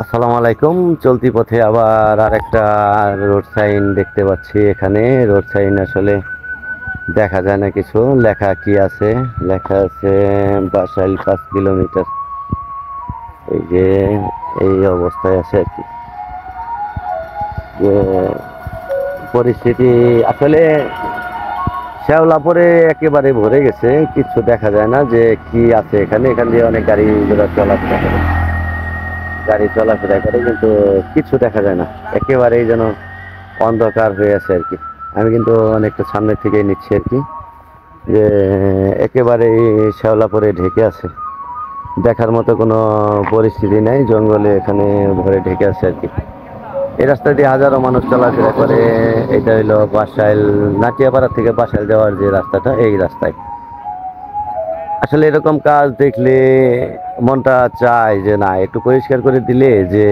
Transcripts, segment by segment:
আসসালামু আলাইকুম। চলতি পথে আবার আরেকটা রোড সাইন দেখতে পাচ্ছি। এখানে রোড সাইন আসলে দেখা যায় না কিছু। লেখা কি আছে? লেখা আছে বাসাইল 5 কিলোমিটার। এই যে এই অবস্থায় আছে আর কি, যে পরিস্থিতি আসলে শ্যাওলাপুরে একেবারে ভরে গেছে, কিছু দেখা যায় না যে কি আছে এখানে। এখান দিয়ে অনেক গাড়ি ঘোড়া চলাফেরা করে, কিন্তু কিছু দেখা যায় না। একেবারেই যেন অন্ধকার হয়ে আছে আর কি। আমি কিন্তু অনেকটা সামনের থেকে নিচ্ছি আর কি, যে একেবারেই শ্যাওলাপুরে ঢেকে আছে, দেখার মতো কোনো পরিস্থিতি নেই। জঙ্গলে এখানে ভরে ঢেকে আছে আর কি। এই রাস্তা দিয়ে হাজারো মানুষ চলাফেরা করে। এটা হইলো বাসাইল, নাটিয়াপাড়া থেকে বাসাইল যাওয়ার যে রাস্তাটা, এই রাস্তায় আসলে এরকম কাজ দেখলে মনটা চায় যে না, একটু পরিষ্কার করে দিলে যে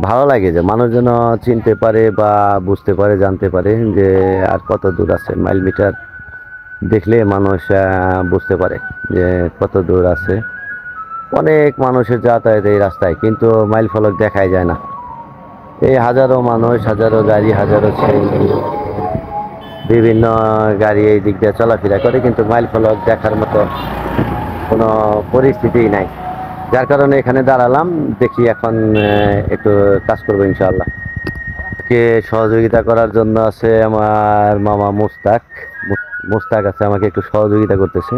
ভালো লাগে, যে মানুষ যেন চিনতে পারে বা বুঝতে পারে, জানতে পারে যে আর কত দূর আছে। মাইল মিটার দেখলে মানুষ বুঝতে পারে যে কত দূর আছে। অনেক মানুষের যাতায়াত এই রাস্তায়, কিন্তু মাইল ফলক দেখাই যায় না। এই হাজারো মানুষ, হাজারো গাড়ি, হাজারো ছেলে, বিভিন্ন গাড়ি এই দিক দিয়ে চলাফেরা করে, কিন্তু মাইল ফলক দেখার মতো কোনো পরিস্থিতি নাই। যার কারণে এখানে দাঁড়ালাম, দেখি এখন একটু কাজ করবো ইনশাআল্লাহ। কে সহযোগিতা করার জন্য আছে আমার মামা মুস্তাক। মুস্তাক আছে, আমাকে একটু সহযোগিতা করতেছে।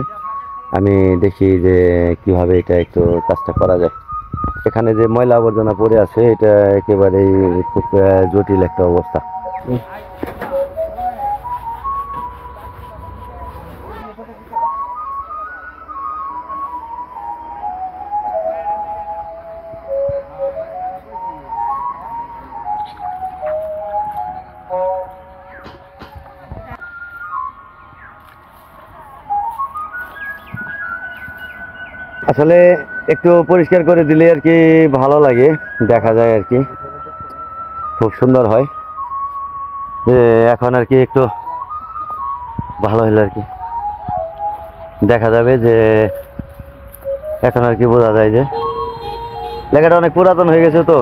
আমি দেখি যে কিভাবে এটা একটু কাজটা করা যায়। এখানে যে ময়লা আবর্জনা পড়ে আছে, এটা একেবারেই খুব জটিল একটা অবস্থা। আসলে একটু পরিষ্কার করে দিলে আর কি ভালো লাগে, দেখা যায় আর কি, খুব সুন্দর হয়। যে এখন আর কি একটু ভালো হলো আর কি, দেখা যাবে যে এখন আর কি বোঝা যায় যে লেখাটা অনেক পুরাতন হয়ে গেছে, তো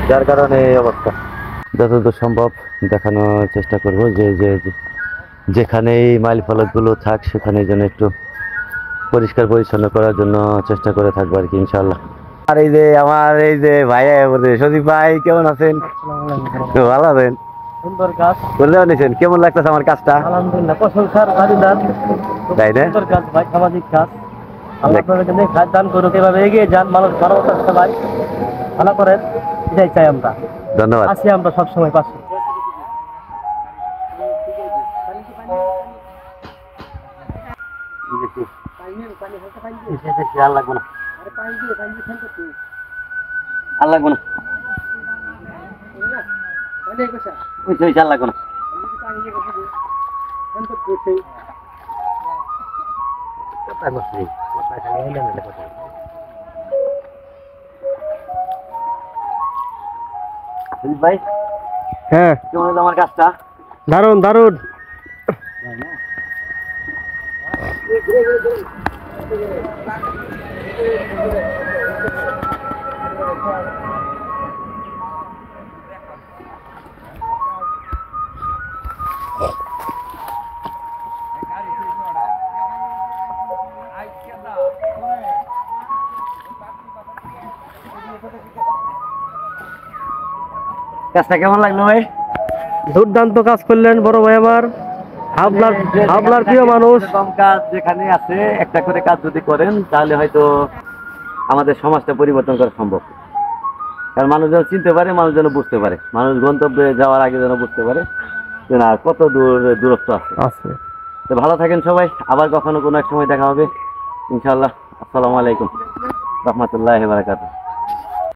যার কারণে এই অবস্থা। যতদূর সম্ভব দেখানোর চেষ্টা করব যে যেখানে এই মাইল ফলকগুলো থাক, সেখানে যেন একটু পরিষ্কার পরিচ্ছন্ন করার জন্য চেষ্টা করে থাকবো আর কি ইনশাল্লাহ। আর এই যে আমার এই যে ভাই সজীব ভাই, কেমন আছেন? ভালো আছেন? সুন্দর কাজ করলে নিছেন, কেমন লাগতেছে আমার কাজটা? আলহামদুলিল্লাহ, প্রশংসার দাবিদার। তাই না? সুন্দর কাজ ভাই, সামাজিক কাজ। আল্লাহ আপনাদেরকে নেক হায়াত দান করুক, এভাবে এগিয়ে যান, মানুষ মানবতার সেবায় ভালো করেন, এটাই চাই আমরা। ধন্যবাদ। আছি আমরা সবসময় পাশে। আর লাগবো না, আর লাগবো না, আর লাগবো না। ভাই, হ্যাঁ, কেমন হলো আমার কাজটা? দারুন দারুন। কাজটা কেমন লাগলো ভাই? দুর্দান্ত কাজ করলেন বড় ভাই আমার। আপনার প্রিয় মানুষ। এরকম কাজ যেখানে আছে, একটা করে কাজ যদি করেন, তাহলে হয়তো আমাদের সমাজটা পরিবর্তন করা সম্ভব। কারণ মানুষ যেন চিনতে পারে, মানুষ যেন বুঝতে পারে, মানুষ গন্তব্যে যাওয়ার আগে যেন বুঝতে পারে যে না, কত দূরত্ব আছে। তো ভালো থাকেন সবাই, আবার কখনো কোনো এক সময় দেখা হবে ইনশাআল্লাহ। আসসালামু আলাইকুম রহমতুল্লাহি ওয়া বারাকাতুহু।